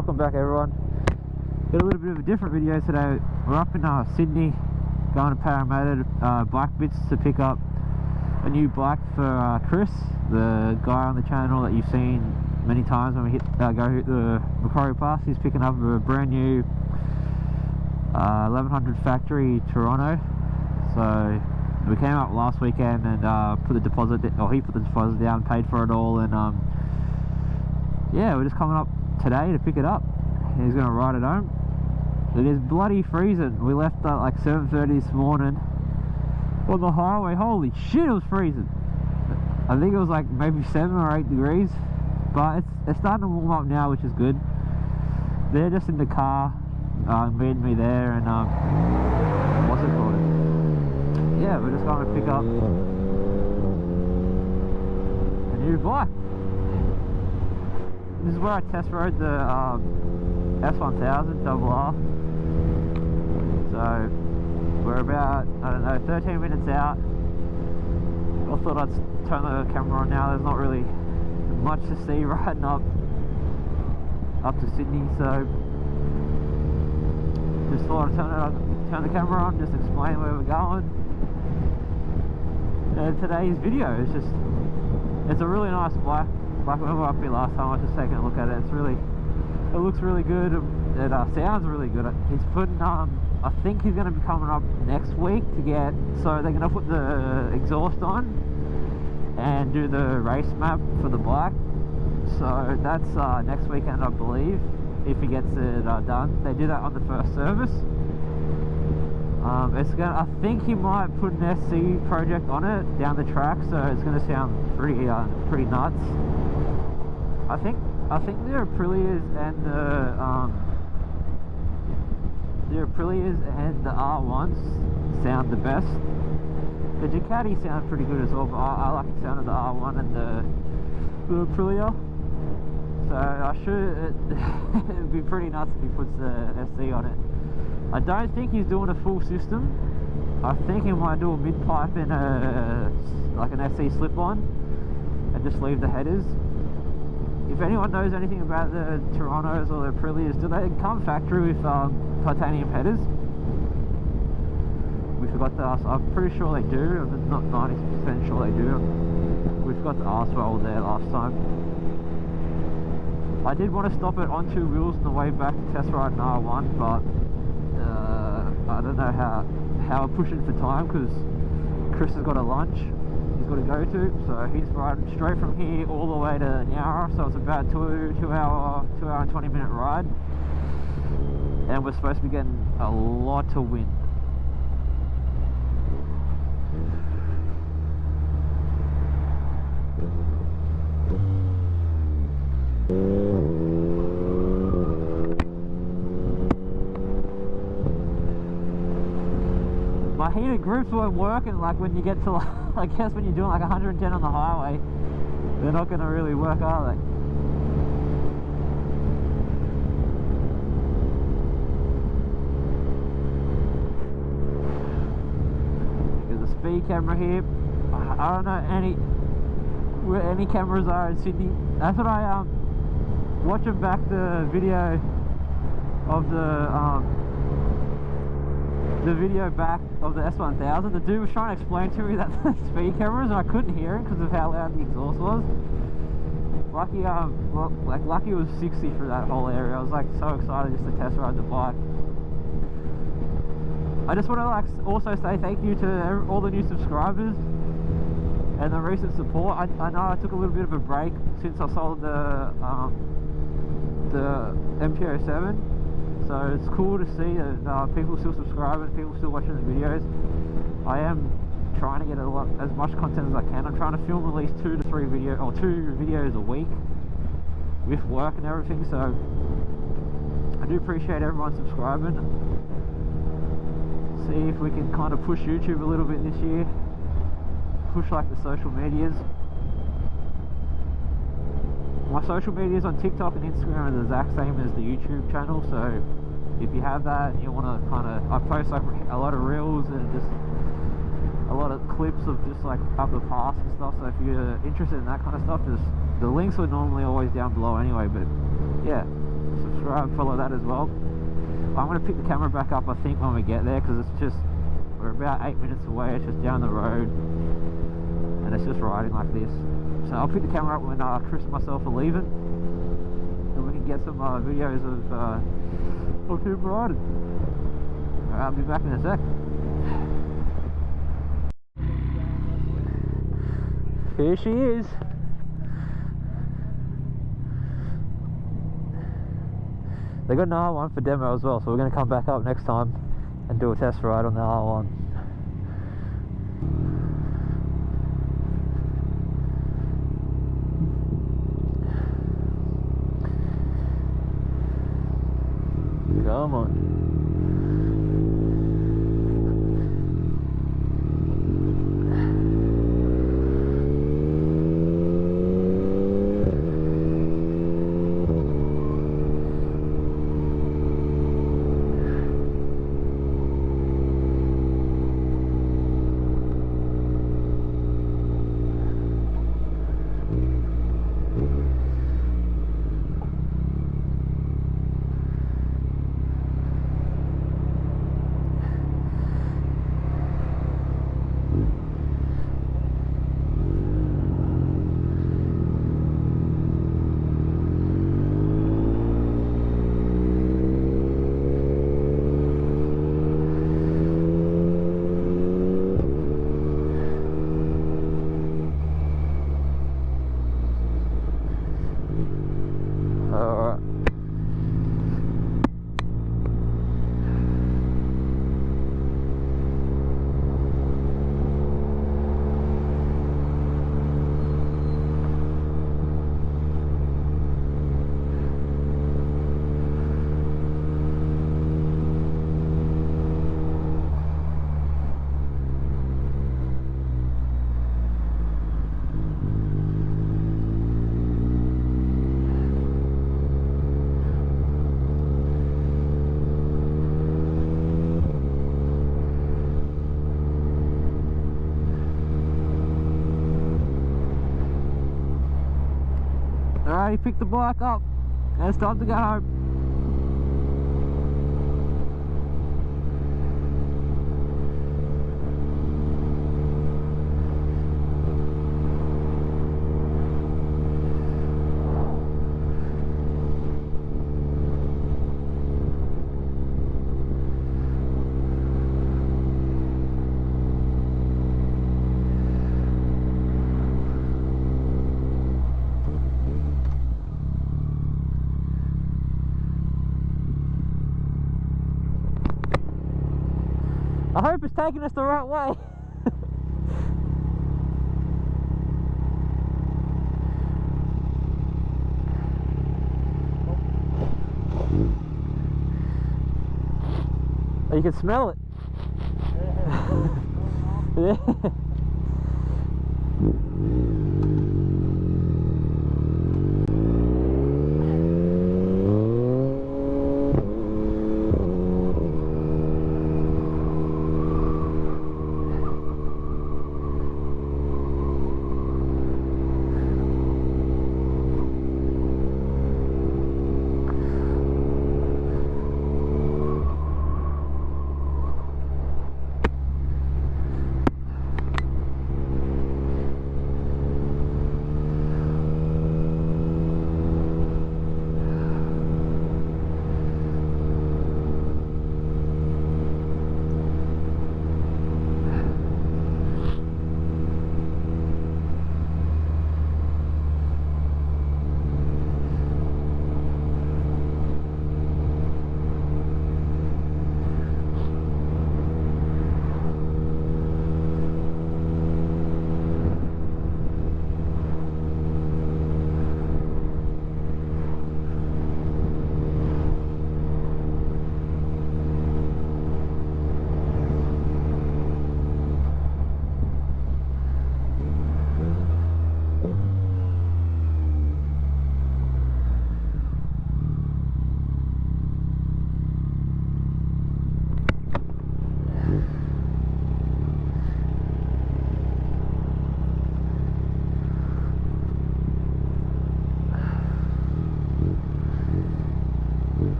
welcome back everyone. Got a little bit of a different video today. We're up in Sydney, going to Parramatta, Black Bits, to pick up a new bike for Chris, the guy on the channel that you've seen many times when we go hit the Macquarie Pass. He's picking up a brand new 1100 factory Tuono. So we came up last weekend and put the deposit, or he put the deposit down, paid for it all, and yeah, we're just coming up today to pick it up. He's going to ride it home. It is bloody freezing. We left at like 7:30 this morning on the highway. Holy shit, it was freezing. I think it was like maybe 7 or 8 degrees, but it's starting to warm up now, which is good. They're just in the car, meeting me there, and what's it called? Yeah, we're just going to pick up a new bike. This is where I test rode the S1000 RR. So we're about, I don't know, 13 minutes out. I thought I'd turn the camera on now. There's not really much to see riding up to Sydney, so just thought I'd turn the camera on, just explain where we're going. And today's video is just, it's a really nice bike. Like when we were up here last time, I was just taking a look at it. It looks really good. It sounds really good. He's putting, I think he's going to be coming up next week to get, so they're going to put the exhaust on and do the race map for the bike. So that's next weekend, I believe, if he gets it done. They do that on the first service. It's gonna, I think he might put an SC project on it down the track, so it's going to sound pretty nuts. I think the Aprilias and the R1s sound the best. The Ducati sound pretty good as well, but I like the sound of the R1 and the Aprilia. So it'd be pretty nuts if he puts the SC on it. I don't think he's doing a full system. I think he might do a mid-pipe and like an SC slip-on and just leave the headers. If anyone knows anything about the Tuonos or the Aprilias, do they come factory with titanium headers? We forgot to ask. I'm pretty sure they do. I'm not 90% sure they do. We forgot to ask while we were there last time. I did want to stop it on 2 wheels on the way back to test ride an R1, but I don't know how I'm pushing for time, because Chris has got a lunch he's got to go to, so he's riding straight from here all the way to Nowra, so it's about two hour and 20 minute ride, and we're supposed to be getting a lot of wind. My heated grips weren't working, like when you get to, like, I guess when you're doing like 110 on the highway, they're not going to really work, are they? There's a speed camera here. I don't know where any cameras are in Sydney. That's what I watching back the video of the video back of the S1000, the dude was trying to explain to me that the speed cameras, and I couldn't hear him because of how loud the exhaust was. Lucky, lucky it was 60 for that whole area. I was like so excited just to test ride the bike. I just want to like also say thank you to all the new subscribers and the recent support. I know I took a little bit of a break since I sold the MP07. So it's cool to see that people still subscribing, people still watching the videos. I am trying to get as much content as I can. I'm trying to film at least 2 to 3 videos, or 2 videos a week with work and everything. So I do appreciate everyone subscribing. See if we can kind of push YouTube a little bit this year. Push like the social medias. My social medias on TikTok and Instagram are the exact same as the YouTube channel, so if you have that and you want to kind of, I post like a lot of reels and just a lot of clips of just like up the pass and stuff, so if you're interested in that kind of stuff, just the links are normally always down below anyway, but yeah, subscribe. subscribe, follow that as well. I'm going to pick the camera back up I think when we get there, because it's just, we're about 8 minutes away, it's just down the road and it's just riding like this. So I'll pick the camera up when Chris and myself are leaving and we can get some videos of him riding. I'll be back in a sec. Here she is. They got an R1 for demo as well, so we're going to come back up next time and do a test ride on the R1. Come on. Alright, he picked the bike up and it's time to go home. I hope it's taking us the right way. Oh, you can smell it. Yeah.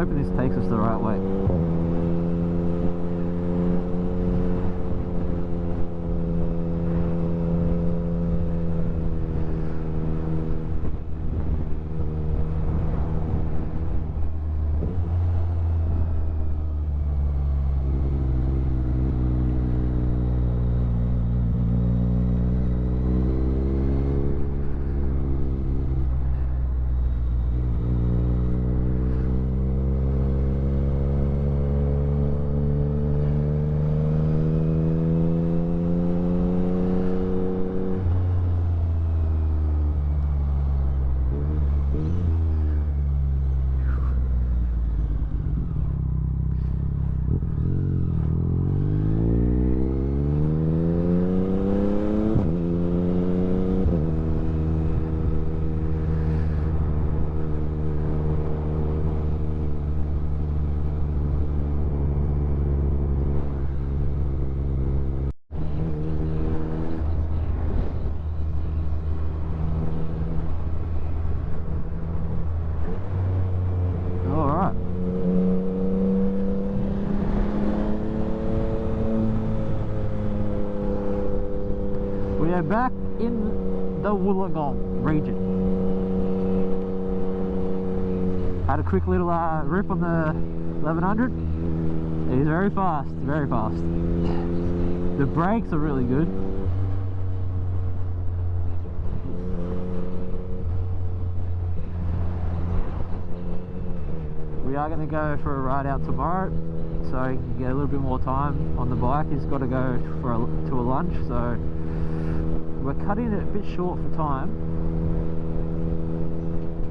hoping this takes us the right way. We're back in the Wollongong region. Had a quick little rip on the 1100. It is very fast, very fast. The brakes are really good. We are going to go for a ride out tomorrow, so he can get a little bit more time on the bike. He's got to go to a lunch, so we're cutting it a bit short for time.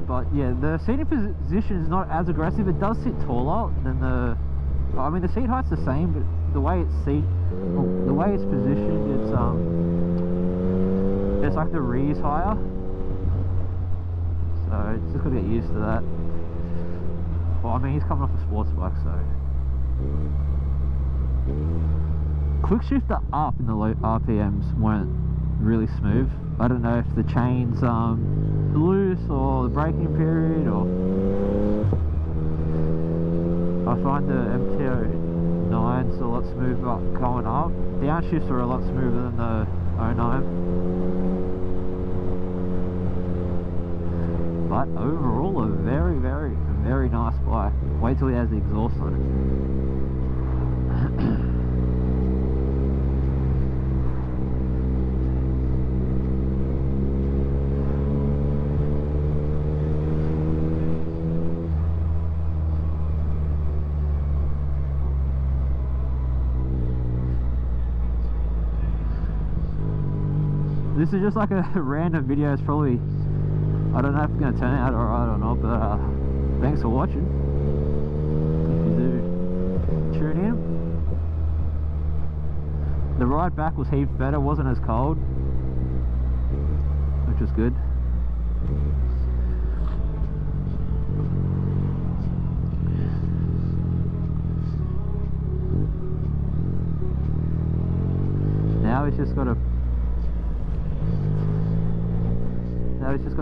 But yeah, the seating position is not as aggressive. It does sit taller than the, I mean the seat height's the same, but the way it's positioned, it's like the rear's higher. So it's just got to get used to that. Well, I mean he's coming off a sports bike, so. Quick shifter up in the low RPMs weren't really smooth. I don't know if the chain's loose or the braking period, or I find the MT-09's a lot smoother going up. The downshifts are a lot smoother than the 09. But overall a very, very, very nice bike. Wait till he has the exhaust on it. This is just like a random video. It's probably, I don't know if it's going to turn out alright or not, but thanks for watching. If you do tune in. The ride back was heaps better, wasn't as cold, which was good. Now it's just got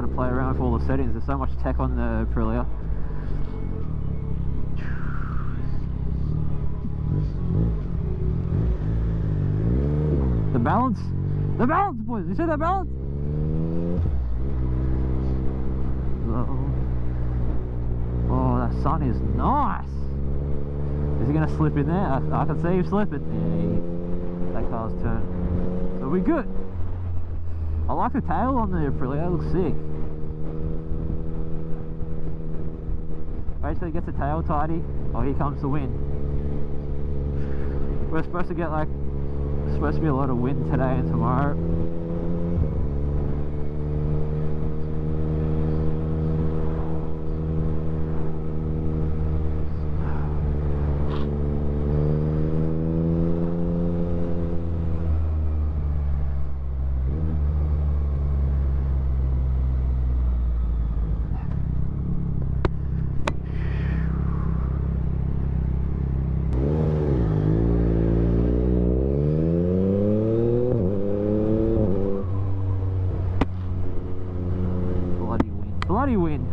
to play around with all the settings. There's so much tech on the Aprilia. The balance, boys. You see that balance? Oh, that sun is nice. Is he gonna slip in there? I can see him slipping. Yeah, that car's turned. So we're good. I like the tail on the Aprilia, it looks sick. Wait till he gets a tail tidy. Oh, here comes the wind. We're supposed to get supposed to be a lot of wind today and tomorrow. Bloody wind.